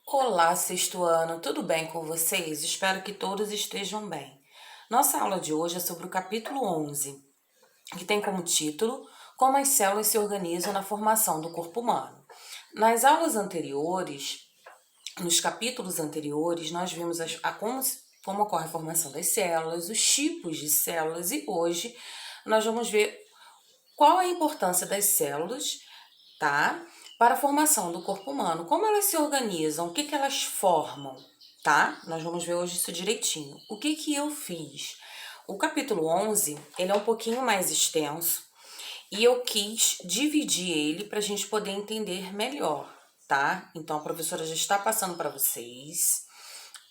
Olá, sexto ano, tudo bem com vocês? Espero que todos estejam bem. Nossa aula de hoje é sobre o capítulo 11, que tem como título Como as células se organizam na formação do corpo humano. Nas aulas anteriores, nos capítulos anteriores, nós vimos como ocorre a formação das células, os tipos de células e hoje nós vamos ver qual a importância das células, tá? Para a formação do corpo humano. Como elas se organizam, o que elas formam, tá? Nós vamos ver hoje isso direitinho. O que eu fiz? O capítulo 11, ele é um pouquinho mais extenso e eu quis dividir ele para a gente poder entender melhor, tá? Então, a professora já está passando para vocês,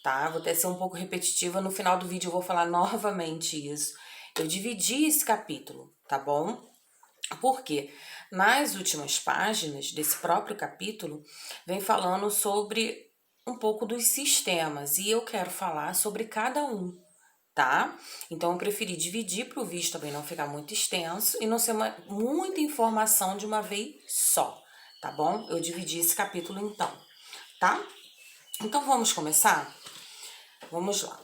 tá? Vou até ser um pouco repetitiva, no final do vídeo eu vou falar novamente isso. Eu dividi esse capítulo, tá bom? Porque nas últimas páginas desse próprio capítulo vem falando sobre um pouco dos sistemas e eu quero falar sobre cada um, tá? Então eu preferi dividir para o vídeo também não ficar muito extenso e não ser muita informação de uma vez só, tá bom? Eu dividi esse capítulo então, tá? Então vamos começar? Vamos lá.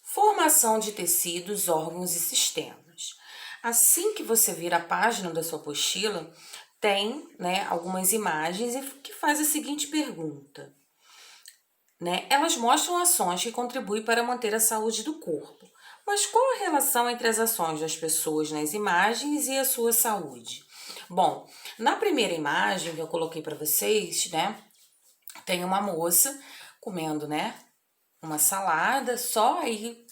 Formação de tecidos, órgãos e sistemas. Assim que você vira a página da sua apostila, tem, né, algumas imagens que faz a seguinte pergunta, né? Elas mostram ações que contribuem para manter a saúde do corpo. Mas qual a relação entre as ações das pessoas nas imagens e a sua saúde? Bom, na primeira imagem que eu coloquei para vocês, né, tem uma moça comendo, né, uma salada, só aí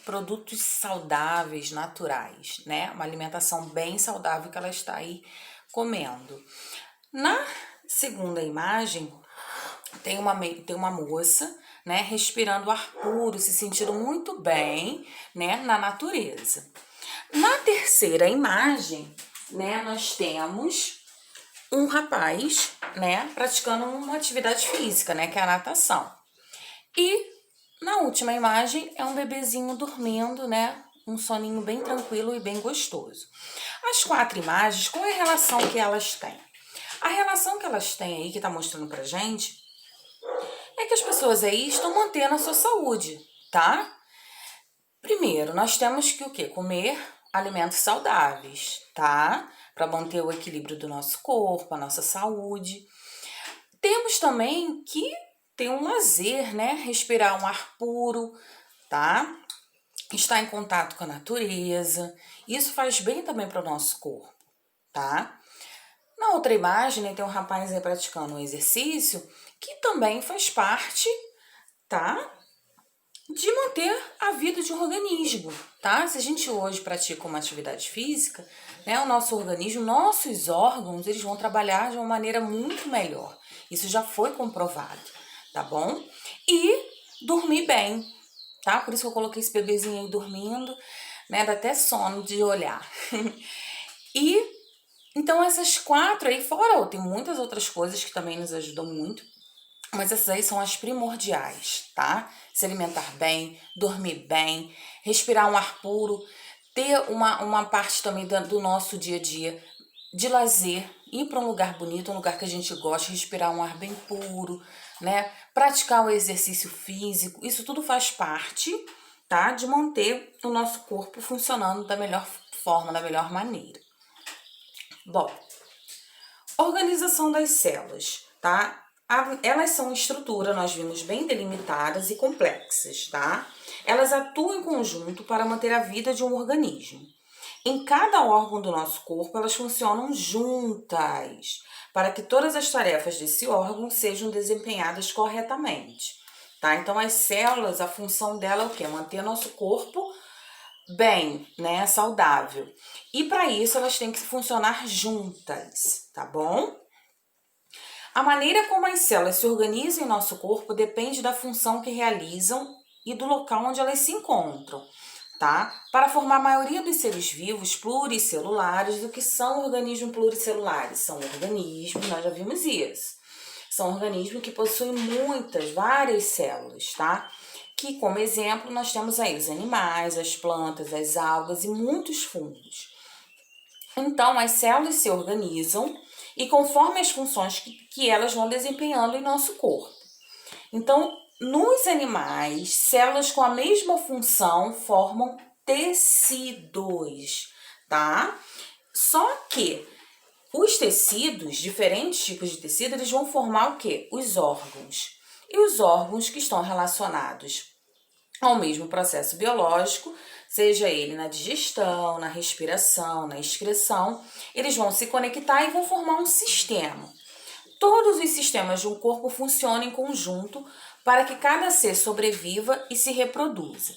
produtos saudáveis, naturais, né? Uma alimentação bem saudável que ela está aí comendo. Na segunda imagem, tem uma moça, né, respirando ar puro, se sentindo muito bem, né, na natureza. Na terceira imagem, né, nós temos um rapaz, né, praticando uma atividade física, né, que é a natação. E na última imagem é um bebezinho dormindo, né? Um soninho bem tranquilo e bem gostoso. As quatro imagens, qual é a relação que elas têm? A relação que elas têm aí, que tá mostrando pra gente, é que as pessoas aí estão mantendo a sua saúde, tá? Primeiro, nós temos que o quê? Comer alimentos saudáveis, tá? Para manter o equilíbrio do nosso corpo, a nossa saúde. Temos também que ter um lazer, né? Respirar um ar puro, tá? Estar em contato com a natureza. Isso faz bem também para o nosso corpo, tá? Na outra imagem, né, tem um rapaz aí praticando um exercício que também faz parte, tá? De manter a vida de um organismo, tá? Se a gente hoje pratica uma atividade física, né, o nosso organismo, nossos órgãos, eles vão trabalhar de uma maneira muito melhor. Isso já foi comprovado, tá bom? E dormir bem, tá? Por isso que eu coloquei esse bebezinho aí dormindo, né? Dá até sono de olhar. E então essas quatro aí, fora, tem muitas outras coisas que também nos ajudam muito, mas essas aí são as primordiais, tá? Se alimentar bem, dormir bem, respirar um ar puro, ter uma parte também do nosso dia a dia de lazer, ir para um lugar bonito, um lugar que a gente gosta, respirar um ar bem puro, né? Praticar o exercício físico, isso tudo faz parte, tá? De manter o nosso corpo funcionando da melhor forma, da melhor maneira. Bom, organização das células, tá? Elas são estrutura, nós vimos, bem delimitadas e complexas, tá? Elas atuam em conjunto para manter a vida de um organismo. Em cada órgão do nosso corpo, elas funcionam juntas, para que todas as tarefas desse órgão sejam desempenhadas corretamente, tá? Então, as células, a função dela é o quê? Manter nosso corpo bem, né? Saudável. E para isso, elas têm que funcionar juntas, tá bom? A maneira como as células se organizam em nosso corpo depende da função que realizam e do local onde elas se encontram, tá? Para formar a maioria dos seres vivos pluricelulares, o que são organismos pluricelulares? São organismos, nós já vimos isso. São organismos que possuem várias células, tá? Que, como exemplo, nós temos aí os animais, as plantas, as algas e muitos fungos. Então, as células se organizam e conforme as funções que elas vão desempenhando em nosso corpo. Então, nos animais, células com a mesma função formam tecidos, tá? Só que os tecidos, diferentes tipos de tecido, eles vão formar o quê? Os órgãos. E os órgãos que estão relacionados ao mesmo processo biológico, seja ele na digestão, na respiração, na excreção, eles vão se conectar e vão formar um sistema. Todos os sistemas de um corpo funcionam em conjunto para que cada ser sobreviva e se reproduza.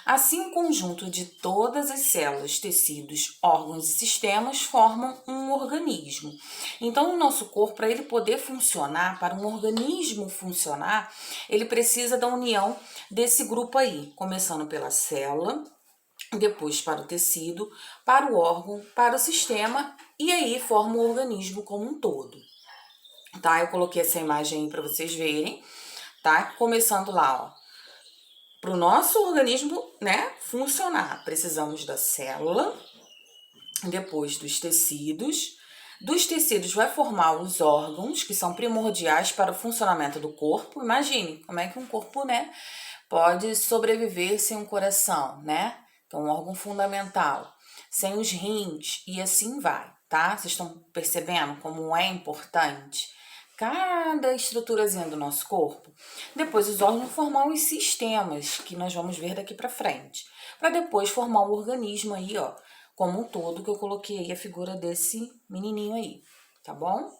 Assim, o conjunto de todas as células, tecidos, órgãos e sistemas formam um organismo. Então, o nosso corpo, para ele poder funcionar, para um organismo funcionar, ele precisa da união desse grupo aí, começando pela célula, depois para o tecido, para o órgão, para o sistema, e aí forma o organismo como um todo. Tá? Eu coloquei essa imagem aí para vocês verem, tá? Começando lá, ó. Para o nosso organismo, né, funcionar, precisamos da célula, depois dos tecidos. Dos tecidos vai formar os órgãos, que são primordiais para o funcionamento do corpo. Imagine como é que um corpo, né, pode sobreviver sem um coração, né? Então, um órgão fundamental. Sem os rins e assim vai, tá? Vocês estão percebendo como é importante cada estruturazinha do nosso corpo? Depois os órgãos vão formar os sistemas, que nós vamos ver daqui para frente. Para depois formar o organismo aí, ó, como um todo, que eu coloquei aí a figura desse menininho aí, tá bom?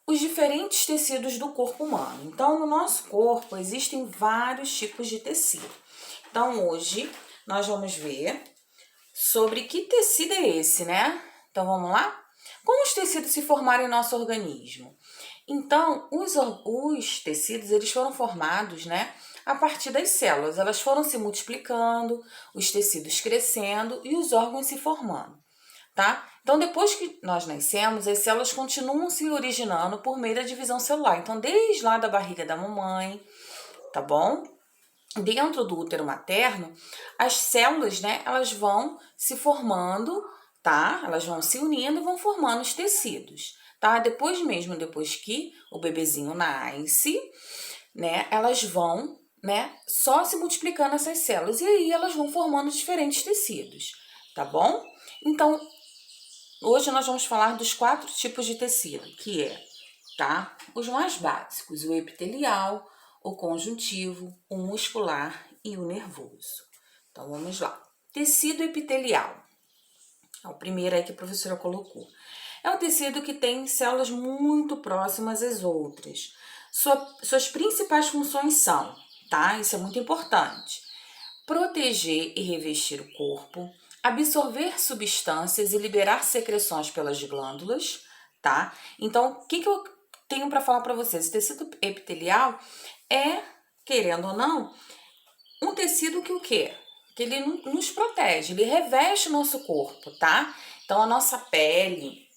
Os diferentes tecidos do corpo humano. Então, no nosso corpo existem vários tipos de tecido. Então, hoje nós vamos ver sobre que tecido é esse, né? Então, vamos lá? Como os tecidos se formaram em nosso organismo? Então, os tecidos, eles foram formados, né, a partir das células. Elas foram se multiplicando, os tecidos crescendo e os órgãos se formando, tá? Então, depois que nós nascemos, as células continuam se originando por meio da divisão celular. Então, desde lá da barriga da mamãe, tá bom? Dentro do útero materno, as células, né, elas vão se formando, tá? Elas vão se unindo e vão formando os tecidos, tá? Depois que o bebezinho nasce, né, elas vão, né, só se multiplicando essas células e aí elas vão formando diferentes tecidos, tá bom? Então, hoje nós vamos falar dos 4 tipos de tecido, que é, tá? Os mais básicos, o epitelial, o conjuntivo, o muscular e o nervoso. Então, vamos lá. Tecido epitelial. É o primeiro aí que a professora colocou. É um tecido que tem células muito próximas às outras. Suas principais funções são, tá? Isso é muito importante. Proteger e revestir o corpo, absorver substâncias e liberar secreções pelas glândulas, tá? Então, o que eu tenho para falar para vocês? Esse tecido epitelial é, querendo ou não, um tecido que o quê? Que ele nos protege, ele reveste o nosso corpo, tá? Então, a nossa pele,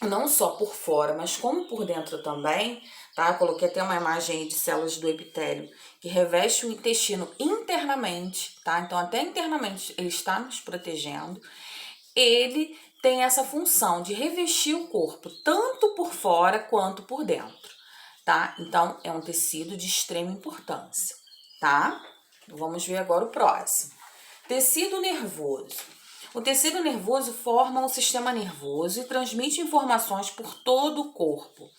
não só por fora, mas como por dentro também, tá? Eu coloquei até uma imagem aí de células do epitélio que reveste o intestino internamente, tá? Então, até internamente ele está nos protegendo. Ele tem essa função de revestir o corpo, tanto por fora quanto por dentro, tá? Então, é um tecido de extrema importância, tá? Vamos ver agora o próximo. Tecido nervoso. O tecido nervoso forma o sistema nervoso e transmite informações por todo o corpo.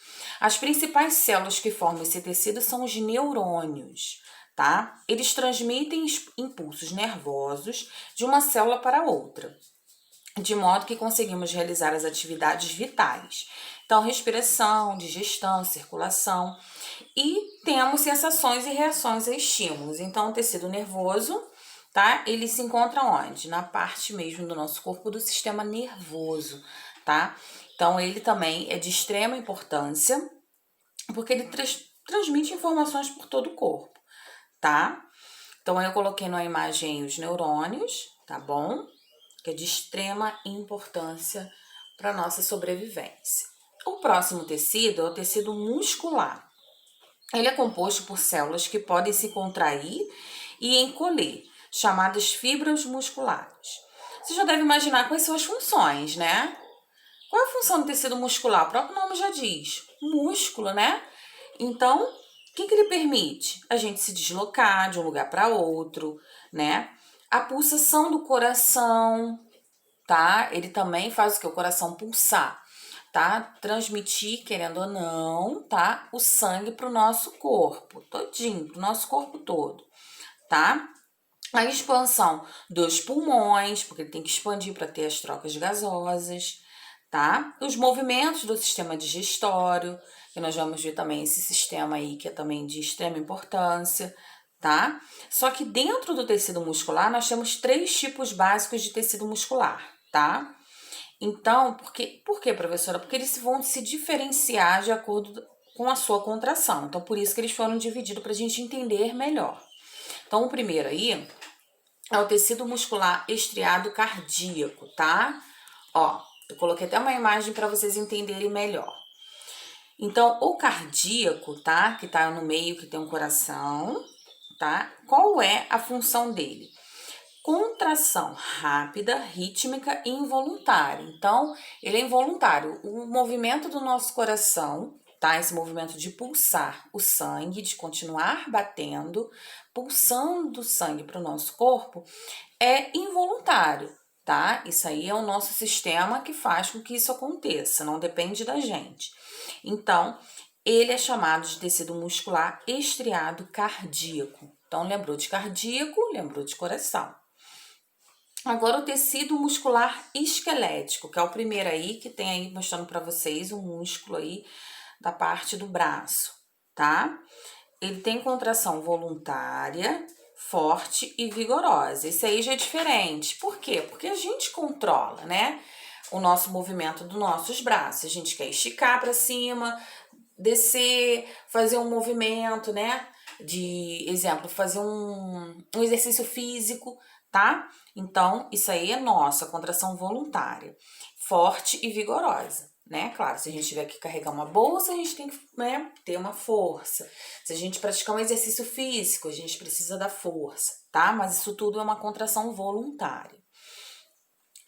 As principais células que formam esse tecido são os neurônios, tá? Eles transmitem impulsos nervosos de uma célula para outra, de modo que conseguimos realizar as atividades vitais. Então, respiração, digestão, circulação, e temos sensações e reações a estímulos. Então, o tecido nervoso, tá? Ele se encontra onde? Na parte mesmo do nosso corpo do sistema nervoso, tá? Então, ele também é de extrema importância, porque ele transmite informações por todo o corpo, tá? Então, eu coloquei na imagem os neurônios, tá bom? Que é de extrema importância para a nossa sobrevivência. O próximo tecido é o tecido muscular. Ele é composto por células que podem se contrair e encolher, chamadas fibras musculares. Você já deve imaginar quais são as funções, né? Qual é a função do tecido muscular? O próprio nome já diz, músculo, né? Então, o que ele permite? A gente se deslocar de um lugar para outro, né? A pulsação do coração, tá? Ele também faz o que? O coração pulsar, tá? Transmitir, querendo ou não, tá? O sangue para o nosso corpo todinho, para o nosso corpo todo, tá? A expansão dos pulmões, porque ele tem que expandir para ter as trocas gasosas, tá? Os movimentos do sistema digestório, que nós vamos ver também esse sistema aí que é também de extrema importância, tá? Só que dentro do tecido muscular nós temos 3 tipos básicos de tecido muscular, tá? Então, por quê, professora? Porque eles vão se diferenciar de acordo com a sua contração. Então, por isso que eles foram divididos para a gente entender melhor. Então, o primeiro aí é o tecido muscular estriado cardíaco, tá? Ó, eu coloquei até uma imagem para vocês entenderem melhor. Então, o cardíaco, tá? Que tá no meio, que tem um coração, tá? Qual é a função dele? Contração rápida, rítmica e involuntária. Então, ele é involuntário. O movimento do nosso coração, tá? Esse movimento de pulsar o sangue, de continuar batendo, pulsando o sangue para o nosso corpo, é involuntário, tá? Isso aí é o nosso sistema que faz com que isso aconteça, não depende da gente. Então, ele é chamado de tecido muscular estriado cardíaco. Então, lembrou de cardíaco, lembrou de coração. Agora, o tecido muscular esquelético, que é o primeiro aí, que tem aí mostrando para vocês o músculo aí da parte do braço, tá? Ele tem contração voluntária, forte e vigorosa. Esse aí já é diferente. Por quê? Porque a gente controla, né? O nosso movimento dos nossos braços. A gente quer esticar para cima, descer, fazer um movimento, né? De exemplo, fazer um exercício físico, tá? Então, isso aí é nossa contração voluntária, forte e vigorosa, né? Claro, se a gente tiver que carregar uma bolsa, a gente tem que, né, ter uma força. Se a gente praticar um exercício físico, a gente precisa da força, tá? Mas isso tudo é uma contração voluntária.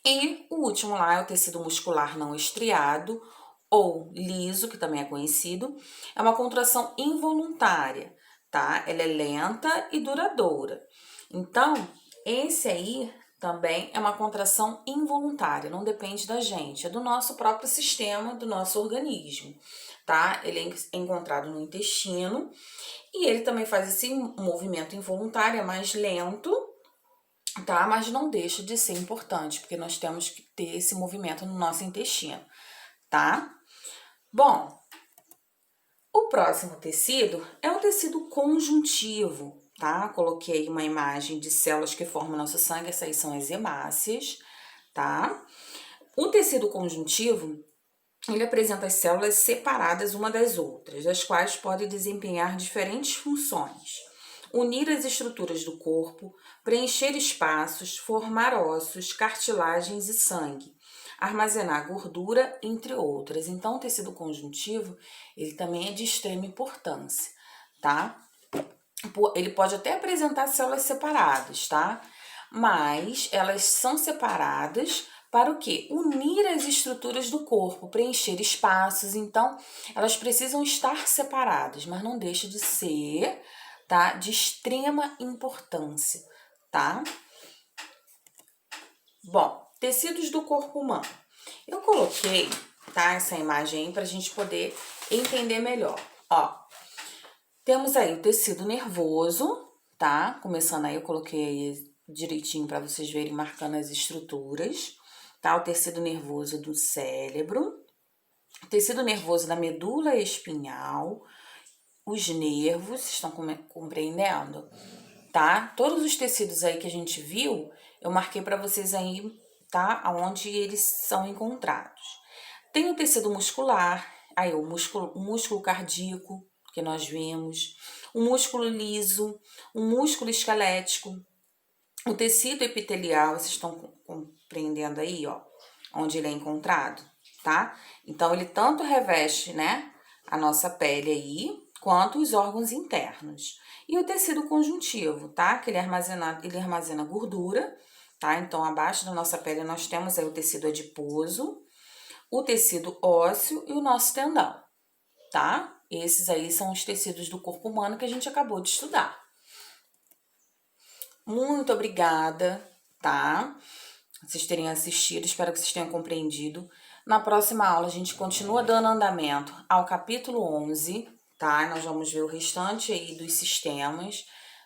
E o último lá é o tecido muscular não estriado, ou liso, que também é conhecido, é uma contração involuntária, tá? Ela é lenta e duradoura. Então, esse aí também é uma contração involuntária, não depende da gente, é do nosso próprio sistema, do nosso organismo, tá? Ele é encontrado no intestino e ele também faz esse movimento involuntário, é mais lento, tá? Mas não deixa de ser importante, porque nós temos que ter esse movimento no nosso intestino, tá? Bom, o próximo tecido é o tecido conjuntivo, tá? Coloquei uma imagem de células que formam nosso sangue, essas aí são as hemácias, tá? O tecido conjuntivo, ele apresenta as células separadas uma das outras, das quais podem desempenhar diferentes funções. Unir as estruturas do corpo, preencher espaços, formar ossos, cartilagens e sangue, armazenar gordura, entre outras. Então, o tecido conjuntivo, ele também é de extrema importância, tá? Ele pode até apresentar células separadas, tá? Mas elas são separadas para o quê? Unir as estruturas do corpo, preencher espaços. Então, elas precisam estar separadas, mas não deixa de ser, tá? De extrema importância, tá? Bom, tecidos do corpo humano. Eu coloquei, tá, essa imagem aí pra gente poder entender melhor. Ó, temos aí o tecido nervoso, tá? Começando aí, eu coloquei aí direitinho para vocês verem, marcando as estruturas, tá? O tecido nervoso do cérebro, o tecido nervoso da medula espinhal, os nervos, vocês estão compreendendo? Tá? Todos os tecidos aí que a gente viu, eu marquei para vocês aí, tá? Aonde eles são encontrados. Tem o tecido muscular, aí o músculo cardíaco, que nós vimos, o músculo liso, o músculo esquelético, o tecido epitelial, vocês estão compreendendo aí, ó, onde ele é encontrado, tá? Então, ele tanto reveste, né, a nossa pele aí, quanto os órgãos internos. E o tecido conjuntivo, tá? Que ele armazena gordura, tá? Então, abaixo da nossa pele nós temos aí o tecido adiposo, o tecido ósseo e o nosso tendão, tá? Esses aí são os tecidos do corpo humano que a gente acabou de estudar. Muito obrigada, tá? Vocês terem assistido, espero que vocês tenham compreendido. Na próxima aula a gente continua dando andamento ao capítulo 11, tá? Nós vamos ver o restante aí dos sistemas,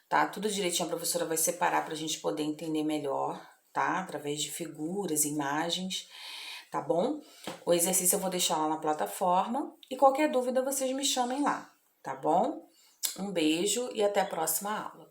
tá? Tudo direitinho a professora vai separar pra gente poder entender melhor, tá? Através de figuras, imagens, tá bom? O exercício eu vou deixar lá na plataforma e qualquer dúvida vocês me chamem lá, tá bom? Um beijo e até a próxima aula.